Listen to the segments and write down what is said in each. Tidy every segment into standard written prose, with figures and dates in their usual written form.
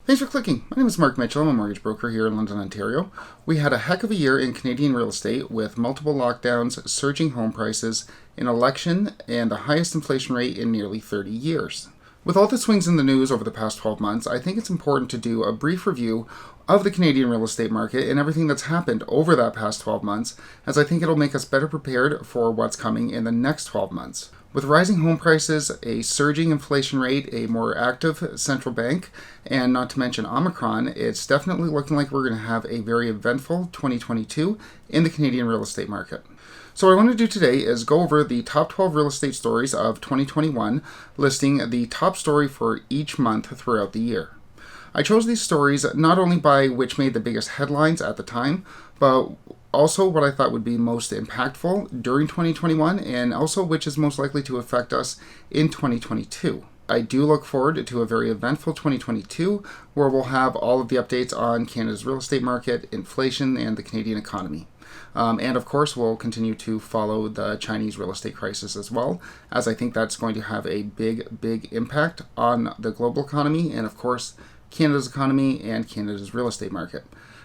Thanks for clicking. My name is Mark Mitchell. I'm a mortgage broker here in London, Ontario. We had a heck of a year in Canadian real estate with multiple lockdowns, surging home prices, an election, and the highest inflation rate in nearly 30 years. With all the swings in the news over the past 12 months, I think it's important to do a brief review of the Canadian real estate market and everything that's happened over that past 12 months, as I think it'll make us better prepared for what's coming in the next 12 months. With rising home prices, a surging inflation rate, a more active central bank, and not to mention Omicron, it's definitely looking like we're going to have a very eventful 2022 in the Canadian real estate market. So what I want to do today is go over the top 12 real estate stories of 2021, listing the top story for each month throughout the year. I chose these stories not only by which made the biggest headlines at the time, but also what I thought would be most impactful during 2021, and also which is most likely to affect us in 2022. I do look forward to a very eventful 2022, where we'll have all of the updates on Canada's real estate market, inflation, and the Canadian economy. And of course, we'll continue to follow the Chinese real estate crisis as well, as I think that's going to have a big impact on the global economy, and of course, Canada's economy and Canada's real estate market.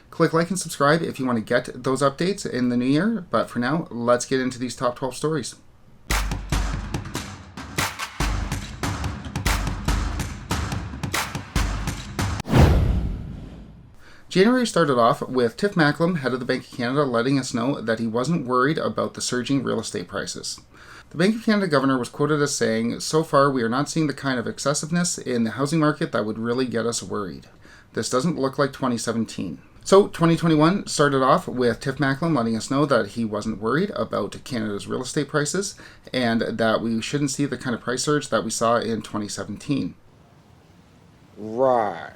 Click like and subscribe if you want to get those updates in the new year. But for now, let's get into these top 12 stories. January started off with Tiff Macklem, head of the Bank of Canada, letting us know that he wasn't worried about the surging real estate prices. The Bank of Canada governor was quoted as saying, "So far, we are not seeing the kind of excessiveness in the housing market that would really get us worried. This doesn't look like 2017. So 2021 started off with Tiff Macklem letting us know that he wasn't worried about Canada's real estate prices and that we shouldn't see the kind of price surge that we saw in 2017. Right.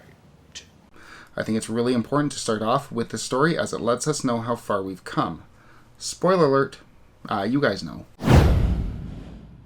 I think it's really important to start off with this story as it lets us know how far we've come. Spoiler alert, you guys know.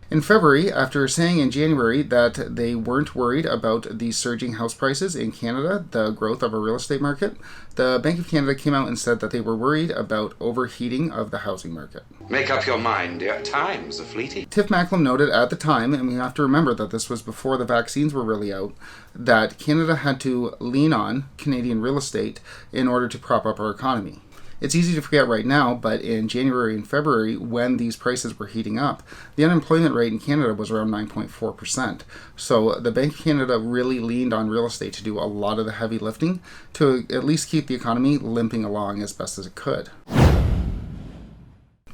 In February, after saying in January that they weren't worried about the surging house prices in Canada, the growth of a real estate market, the Bank of Canada came out and said that they were worried about overheating of the housing market. Make up your mind, dear. Times are fleeting. Tiff Macklem noted at the time, and we have to remember that this was before the vaccines were really out, that Canada had to lean on Canadian real estate in order to prop up our economy. It's easy to forget right now, but in January and February, when these prices were heating up, the unemployment rate in Canada was around 9.4%. So the Bank of Canada really leaned on real estate to do a lot of the heavy lifting to at least keep the economy limping along as best as it could.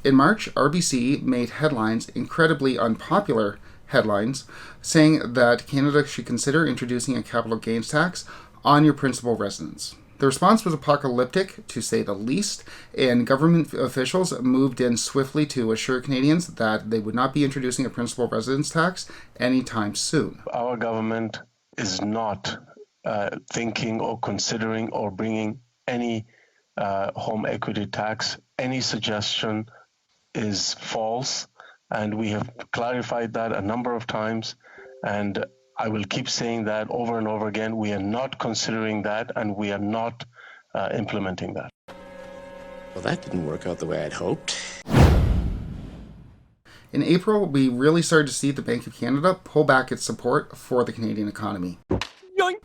In March, RBC made headlines, incredibly unpopular headlines, saying that Canada should consider introducing a capital gains tax on your principal residence. The response was apocalyptic, to say the least, and government officials moved in swiftly to assure Canadians that they would not be introducing a principal residence tax anytime soon. Our government is not thinking or considering or bringing any home equity tax. Any suggestion is false, and we have clarified that a number of times, and I will keep saying that over and over again. We are not considering that, and we are not implementing that. Well, that didn't work out the way I'd hoped. In April, we really started to see the Bank of Canada pull back its support for the Canadian economy. Yoink.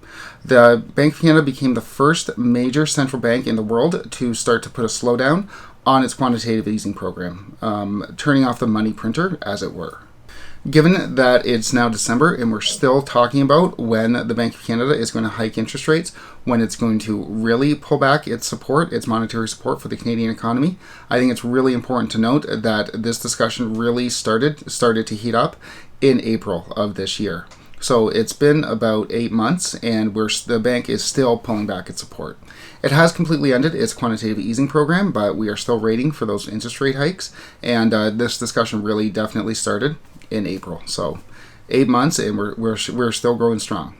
The Bank of Canada became the first major central bank in the world to start to put a slowdown on its quantitative easing program, turning off the money printer, as it were. Given that it's now December and we're still talking about when the Bank of Canada is going to hike interest rates, when it's going to really pull back its support, its monetary support for the Canadian economy, I think it's really important to note that this discussion really started to heat up in April of this year. So it's been about 8 months and the bank is still pulling back its support. It has completely ended its quantitative easing program, but we are still waiting for those interest rate hikes, and this discussion really definitely started in April. So 8 months and we're still growing strong.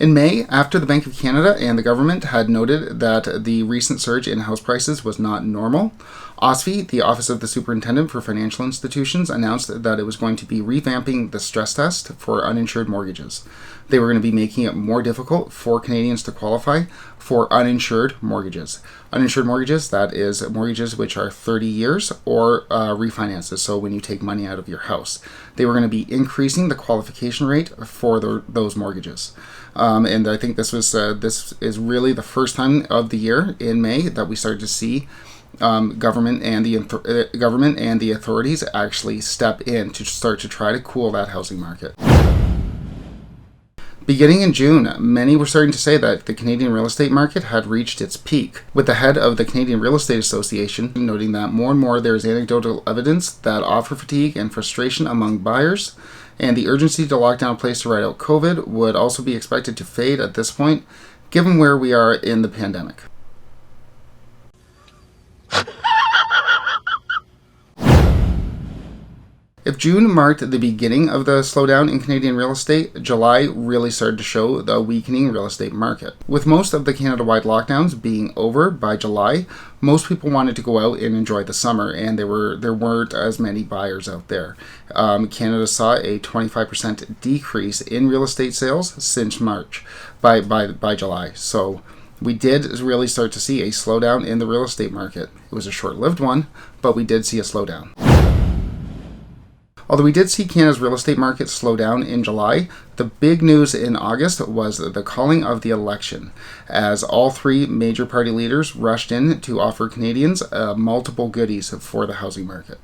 In May, after the Bank of Canada and the government had noted that the recent surge in house prices was not normal, OSFI, the Office of the Superintendent for Financial Institutions, announced that it was going to be revamping the stress test for uninsured mortgages. They were going to be making it more difficult for Canadians to qualify for uninsured mortgages. Uninsured mortgages, that is mortgages which are 30 years or refinances, so when you take money out of your house. They were going to be increasing the qualification rate for those mortgages. And I think this is really the first time of the year in May that we started to see government and the authorities actually step in to start to try to cool that housing market. Beginning in June, many were starting to say that the Canadian real estate market had reached its peak, with the head of the Canadian Real Estate Association noting that more and more there is anecdotal evidence that offer fatigue and frustration among buyers, and the urgency to lock down a place to ride out COVID would also be expected to fade at this point, given where we are in the pandemic. If June marked the beginning of the slowdown in Canadian real estate, July really started to show the weakening real estate market. With most of the Canada-wide lockdowns being over by July, most people wanted to go out and enjoy the summer, and there weren't as many buyers out there. Canada saw a 25% decrease in real estate sales since March by July. So we did really start to see a slowdown in the real estate market. It was a short-lived one, but we did see a slowdown. Although we did see Canada's real estate market slow down in July, the big news in August was the calling of the election, as all three major party leaders rushed in to offer Canadians multiple goodies for the housing market.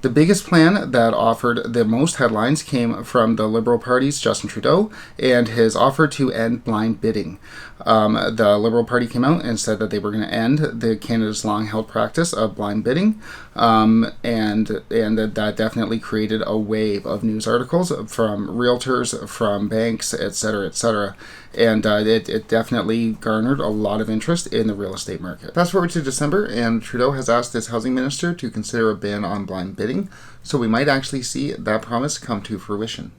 The biggest plan that offered the most headlines came from the Liberal Party's Justin Trudeau and his offer to end blind bidding. The Liberal Party came out and said that they were going to end Canada's long-held practice of blind bidding, and that definitely created a wave of news articles from realtors, from banks, etc., and it definitely garnered a lot of interest in the real estate market. Fast forward to December, and Trudeau has asked his housing minister to consider a ban on blind bidding, so we might actually see that promise come to fruition.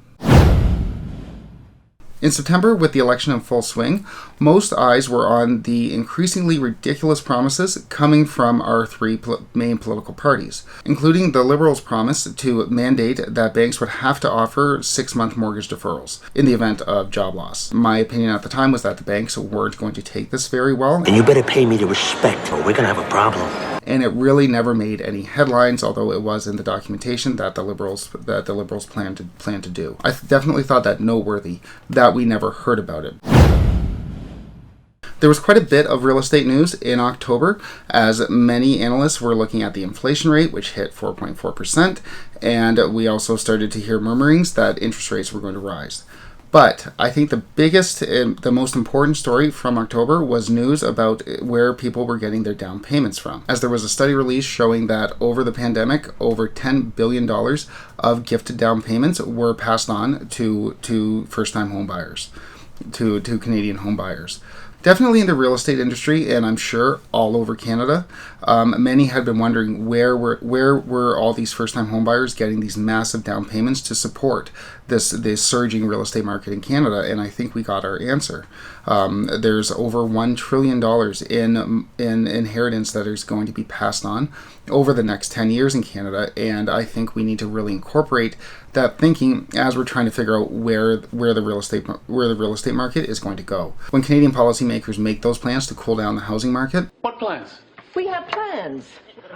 In September, with the election in full swing, most eyes were on the increasingly ridiculous promises coming from our three main political parties, including the Liberals' promise to mandate that banks would have to offer 6-month mortgage deferrals in the event of job loss. My opinion at the time was that the banks weren't going to take this very well. And you better pay me the respect, or we're going to have a problem. And it really never made any headlines, although it was in the documentation that the Liberals planned to do. I definitely thought that noteworthy that we never heard about it. There was quite a bit of real estate news in October, as many analysts were looking at the inflation rate, which hit 4.4%, and we also started to hear murmurings that interest rates were going to rise. But I think the biggest and the most important story from October was news about where people were getting their down payments from, as there was a study released showing that over the pandemic, over $10 billion of gifted down payments were passed on to first-time home buyers, to Canadian home buyers. Definitely in the real estate industry, and I'm sure all over Canada, many had been wondering where were all these first-time homebuyers getting these massive down payments to support this surging real estate market in Canada, and I think we got our answer. There's over $1 trillion in inheritance that is going to be passed on over the next 10 years in Canada, and I think we need to really incorporate that thinking as we're trying to figure out where the real estate market is going to go. When Canadian policymakers make those plans to cool down the housing market, What plans? We have plans.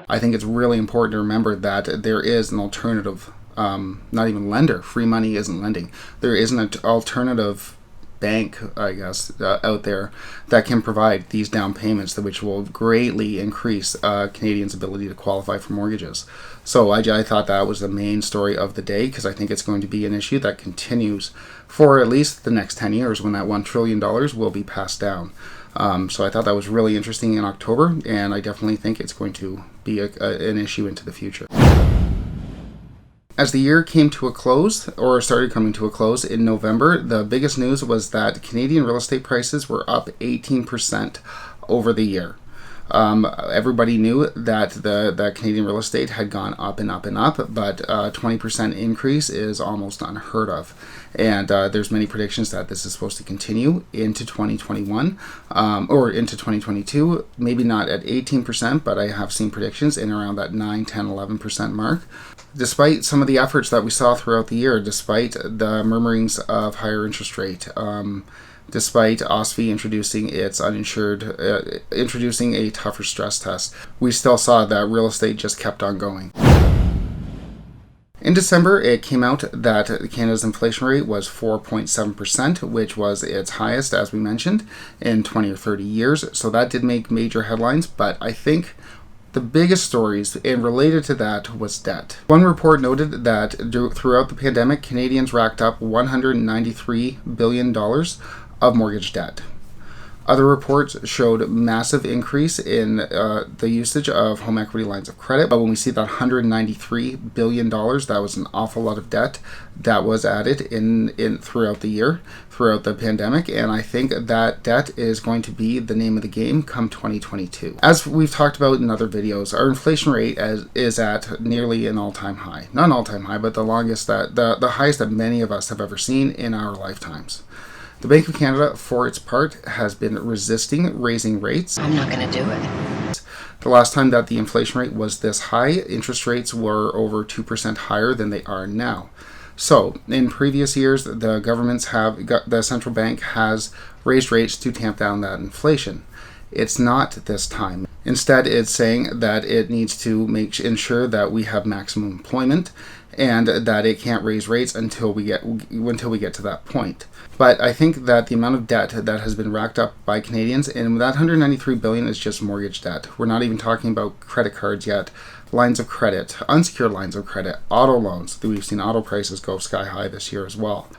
I think it's really important to remember that there is an alternative, not even lender. Free money isn't lending. There is an alternative bank, I guess, out there that can provide these down payments, which will greatly increase Canadians' ability to qualify for mortgages. So I thought that was the main story of the day, because I think it's going to be an issue that continues for at least the next 10 years when that $1 trillion will be passed down. So I thought that was really interesting in October, and I definitely think it's going to be an issue into the future. As the year came to a close, or started coming to a close in November, the biggest news was that Canadian real estate prices were up 18% over the year. Everybody knew that the Canadian real estate had gone up and up and up, but 20% increase is almost unheard of. And there's many predictions that this is supposed to continue into 2021 or into 2022. Maybe not at 18%, but I have seen predictions in around that 9, 10, 11% mark. Despite some of the efforts that we saw throughout the year, despite the murmurings of higher interest rate, despite OSFI introducing its uninsured, introducing a tougher stress test, we still saw that real estate just kept on going. In December, it came out that Canada's inflation rate was 4.7%, which was its highest, as we mentioned, in 20 or 30 years. So that did make major headlines, but I think the biggest stories and related to that was debt. One report noted that throughout the pandemic, Canadians racked up $193 billion of mortgage debt. Other reports showed massive increase in the usage of home equity lines of credit. But when we see that $193 billion, that was an awful lot of debt that was added in throughout the year, throughout the pandemic. And I think that debt is going to be the name of the game come 2022. As we've talked about in other videos, our inflation rate is at nearly an all-time high. Not an all-time high, but the highest that many of us have ever seen in our lifetimes. The Bank of Canada, for its part, has been resisting raising rates. I'm not going to do it. The last time that the inflation rate was this high, interest rates were over 2% higher than they are now. So, in previous years, the central bank has raised rates to tamp down that inflation. It's not this time. Instead, it's saying that it needs to ensure that we have maximum employment and that it can't raise rates until we get to that point. But I think that the amount of debt that has been racked up by Canadians, and that $193 billion is just mortgage debt. We're not even talking about credit cards yet, lines of credit, unsecured lines of credit, auto loans. We've seen auto prices go sky high this year as well.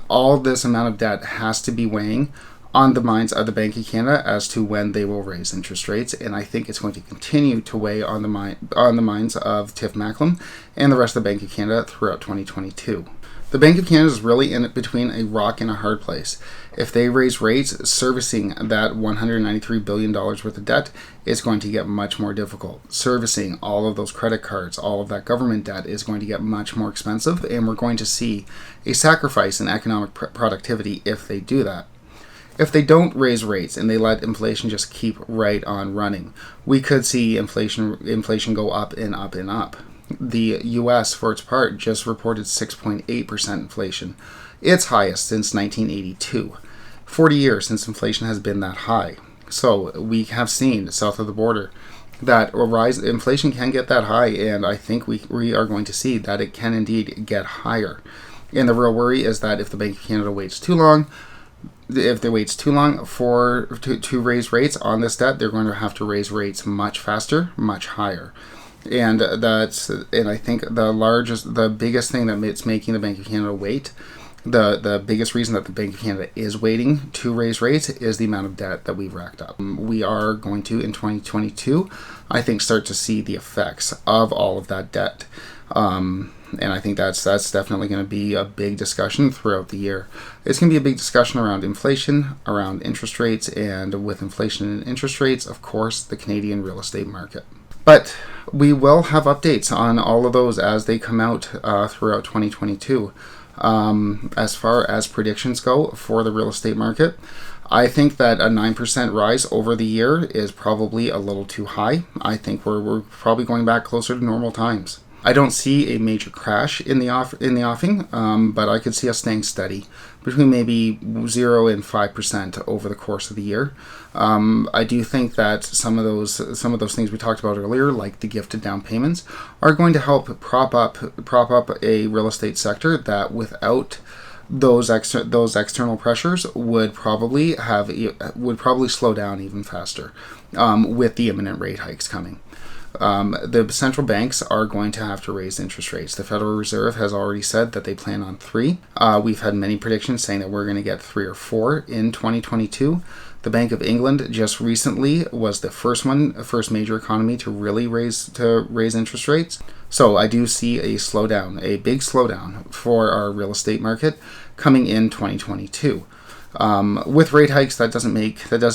All this amount of debt has to be weighing on the minds of the Bank of Canada as to when they will raise interest rates, and I think it's going to continue to weigh on the minds of Tiff Macklem and the rest of the Bank of Canada throughout 2022. The Bank of Canada is really in between a rock and a hard place. If they raise rates, servicing that $193 billion worth of debt is going to get much more difficult. Servicing all of those credit cards, all of that government debt is going to get much more expensive, and we're going to see a sacrifice in economic productivity if they do that. If they don't raise rates and they let inflation just keep right on running, we could see inflation go up and up and up. The U.S., for its part, just reported 6.8% inflation, its highest since 1982. 40 years since inflation has been that high. So we have seen south of the border that inflation can get that high, and I think we are going to see that it can indeed get higher. And the real worry is that if the Bank of Canada waits too long, to raise rates on this debt, they're going to have to raise rates much faster, much higher. And I think the biggest thing that's making the Bank of Canada wait, the biggest reason that the Bank of Canada is waiting to raise rates is the amount of debt that we've racked up. We are going to, in 2022, I think, start to see the effects of all of that debt. And I think that's definitely going to be a big discussion throughout the year. It's going to be a big discussion around inflation, around interest rates, and with inflation and interest rates, of course, the Canadian real estate market. But we will have updates on all of those as they come out throughout 2022. As far as predictions go for the real estate market, I think that a 9% rise over the year is probably a little too high. I think we're probably going back closer to normal times. I don't see a major crash in the offing, but I could see us staying steady between maybe 0 and 5% over the course of the year. I do think that some of those things we talked about earlier, like the gifted down payments, are going to help prop up a real estate sector that without those external pressures would probably slow down even faster with the imminent rate hikes coming. The central banks are going to have to raise interest rates. The Federal Reserve has already said that they plan on 3. We've had many predictions saying that we're going to get 3 or 4 in 2022. The Bank of England just recently was the first major economy to really raise interest rates. So I do see a big slowdown for our real estate market coming in 2022. With rate hikes, that doesn't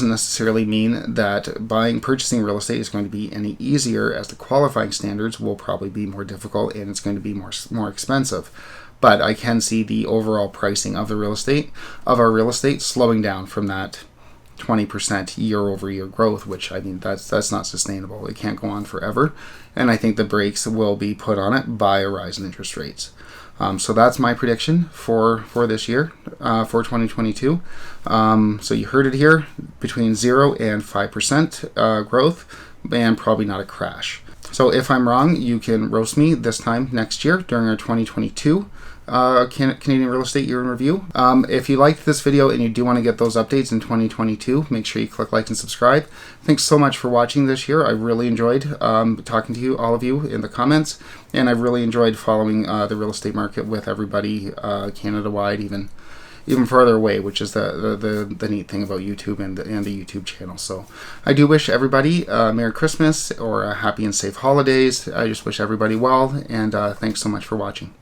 necessarily mean that purchasing real estate is going to be any easier, as the qualifying standards will probably be more difficult and it's going to be more expensive. But I can see the overall pricing of our real estate slowing down from that 20% year-over-year growth, which, I mean, that's not sustainable. It can't go on forever, and I think the brakes will be put on it by a rise in interest rates. So that's my prediction for this year, for 2022. So you heard it here, between 0 and 5% growth, and probably not a crash. So if I'm wrong, you can roast me this time next year during our 2022 Canadian Real Estate Year in Review. If you liked this video and you do want to get those updates in 2022, make sure you click like and subscribe. Thanks so much for watching this year. I really enjoyed talking to you, all of you, in the comments, and I've really enjoyed following the real estate market with everybody Canada-wide, even farther away, which is the neat thing about YouTube and the YouTube channel. So I do wish everybody Merry Christmas or a happy and safe holidays. I just wish everybody well, and thanks so much for watching.